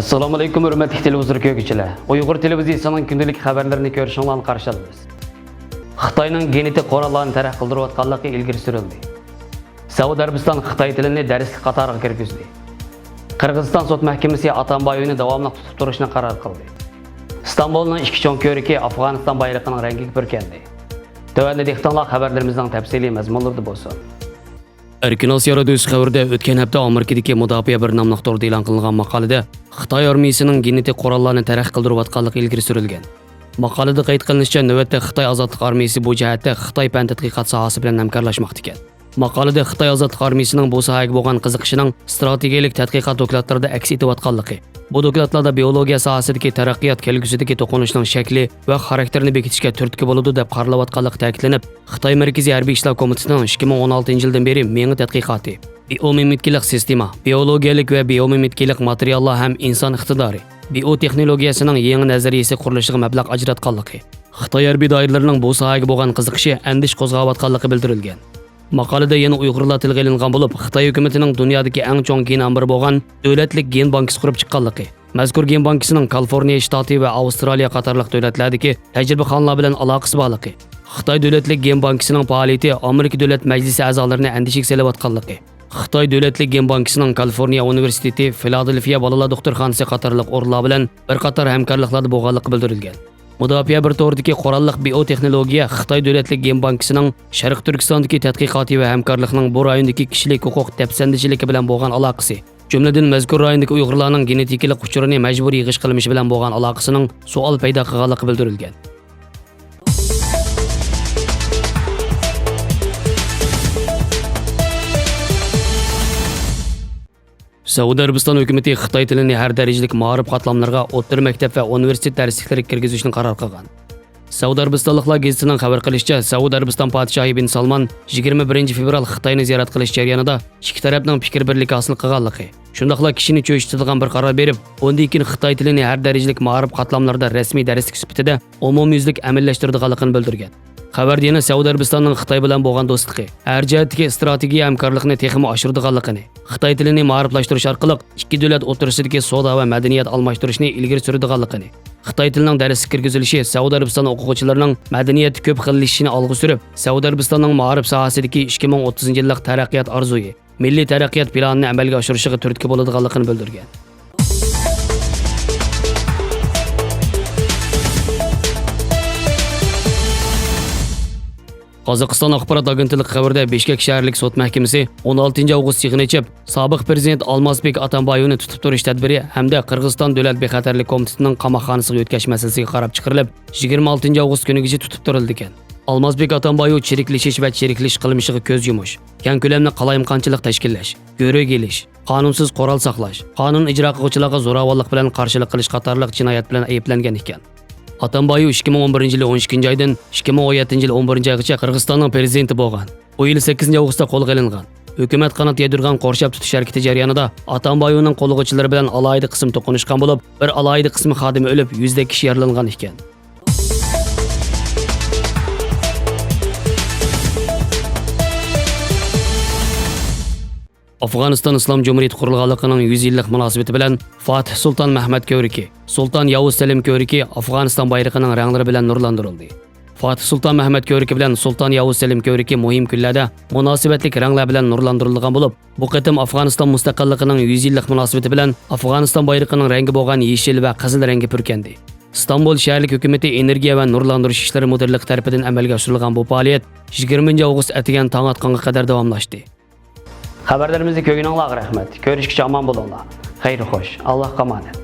Assalamu alaikum hürmetli televizyon köyküçüler. Uyghur televizyonunun gündelik haberlerini görüşünüzden karşılayız. Xitayning genetik qurollarni taraq qildirayotganligi ilgari surildi. Saudiya Arabiston Xitoy tilini darslik qatoriga kirgizdi. Qirg'iziston sud mahkamasi Atambayevni davomli tutib turishni qaror qildi. İstanbulning ikki cho'ng ko'riki Afg'oniston bayrog'ining rangiga burkandi. Tövəndə dehqonlar xabarlarimizning tafsiliy mazmunlarida bo'lsin. Erkin Asiya radiosi xabarida o'tgan hafta Amerikadagi mudofaa bir nomli to'rda e'lon qilingan maqolada Xitoy armiyasining genetik qurollarni taraq qildirayotganligi ilgari surilgan. Maqolada qayd qilinishicha, navbatda Xitoy ozodlik armiyasi bu jihatda Xitoy fan tadqiqot sohasi bilan hamkorlashmoqda ekan. Maqolada Xitoy ozodlik armiyasining bu sohaga bo'lgan qiziqishining strategik tadqiqot dokladlarida aks etayotganligi, bu dokladlarda biologiya sohasidagi taraqqiyot kelgusidagi to'qinishning shakli va xarakterini bekitishga turtki bo'ladi deb qaralayotganligi ta'kidlanib, Xitoy Markaziy harbiy ishlar komitetining 2016-yildan beri mengi tadqiqoti biomimiklik sistema, biologiyalik va biomimiklik materiallar ham inson iqtidori, biotexnologiyasining yangi nazariyasi qurilishiga mablag' ajratganligi, Xitoy harbiy doiralarining bu sohaga bo'lgan qiziqishi andish qo'zg'ayotganligi bildirilgan. Maqolada yana Uyg'urlar tilga ilingan bo'lib, Xitoy hukumatining dunyodagi eng chong gen ombiri bo'lgan davlatlik gen bankasi qurib chiqqanligi, mazkur gen bankasining Kaliforniya shtati va Avstraliya qatorliq davlatlardagi tajribaxonalar bilan aloqasi borligi, Xitoy davlatlik gen bankasining faoliyati Amerika davlat majlisi a'zolarini andishiga solayotganligi, Xitoy davlatlik gen bankasining Kaliforniya universiteti, Filadelfiya bolalar doktorxonasi qatorliq o'rinlar bilan bir qator hamkorliklarda bo'lganligi bildirilgan. Mudofaa bir to'rdagi qurolliq biotexnologiya Xitoy davlatlik gen bankasining Sharq Turkistondagi tadqiqoti va hamkorlikning bu rayondagi kishilik huquq dafsandachiligi bilan bo'lgan aloqasi, jumladan mazkur rayondagi Uyg'urlarning genetikalik uchurini majburiy yig'ish qilinishi bilan bo'lgan aloqasining savol paydo qilganligi bildirilgan. Saudiya Arabiston hukumati Xitoy tilini har darajalik ma'rif qatlamlarga o'rta maktab va universitet darsliklari kirgizishni qaror qilgan. Saudiya Arabistonliklar gazetining xabar qilishicha, Saudiya Arabiston podshohi bin Salman 21 fevral Xitoyni ziyorat qilish jarayonida ikki tarafning fikr birligi hosil qilganligi, shundaqla kishini cho'chitadigan bir qaror berib, undan keyin Xitoy tilini har darajalik ma'rif qatlamlarda rasmiy darslik sifatida umumyuzlik amallashtirganligini bildirgan. Xabarda yana Saudiya Arabistonning Xitoy bilan bo'lgan do'stligi, har jihatdagi strategiya hamkorlikni texmi oshirganligini, Xitoy tilini ma'riflashtirish orqali ikki davlat o'rtasidagi savdo va madaniyat almashtirishni ilgari suradiganligini, Xitoy tilining darsga kirgizilishi Saudiya Arabiston o'quvchilarining madaniyati ko'p xillashishini olg'a surib, Saudiya Arabistonning ma'rif sohasidagi 2030-yillik taraqqiyot orzusi, milliy taraqqiyot planini amalga oshirishiga turtki bo'ladiganligini bildirgan. Qozog'iston axborot agentligi xabarida Bishkek shaharlik sud mahkamasi 16 avgust yig'ini ichib, sobiq prezident Almazbek Atambayevni tutib turish tadbiri hamda Qirg'iziston davlat bexatarlik komitetining qamoqxonasiga o'tkazish masalasiga qarab chiqarilib, 26 avgust kunigacha tutib turildi ekan. Almazbek Atambayev chiriklashish va chiriklash qilmishiga ko'z yumish, keng ko'lamli qalayimqonchilik tashkillash, go'rak elish, qonunsiz qurol saqlash, qonun ijro qiluvchilarga zo'ravonlik bilan qarshilik qilish qatorliq jinoyat bilan ayblangan ekan. Atambayev 2011 yil 12 oydan 2017 yil 11 oygacha Qirg'izistonning prezidenti bo'lgan. Bu yil 8 avgustda qo'lga olingan. Hukumat qanot yedirgan qorshab tutish harakati jarayonida Atambayevning qo'lg'ichilari bilan alohida qism to'qnashgan bo'lib, bir alohida qismi xodimi o'lib, yuzda kishi yaralangan ekan. Afg'oniston Islom Jumhuriyati qurilganligining 100 yillik munosabati bilan Fatih Sultan Mahmad ko'riki, Sultan Yavuz Selim ko'riki Afg'oniston bayrog'ining ranglari bilan nurlantirildi. Fatih Sultan Mahmad ko'riki bilan Sultan Yavuz Selim ko'riki muhim kunlarda munosabatli ranglar bilan nurlantirilgan bo'lib, bu qatim Afg'oniston mustaqilligining 100 yillik munosabati bilan Afg'oniston bayrog'ining rangi bo'lgan yeshil va qizil rangga purkandi. İstanbul shaharlik hukumati energiya va nurlantirish ishlari mudirligi tomonidan amalga oshirilgan bu faoliyat 20 avgust atigan tong atqanga qadar davomlashdi. Xabarlarimizni ko'rganingizga rahmat. Ko'rishguncha omon bo'linglar. Xayr xo'sh. Allohga omonat.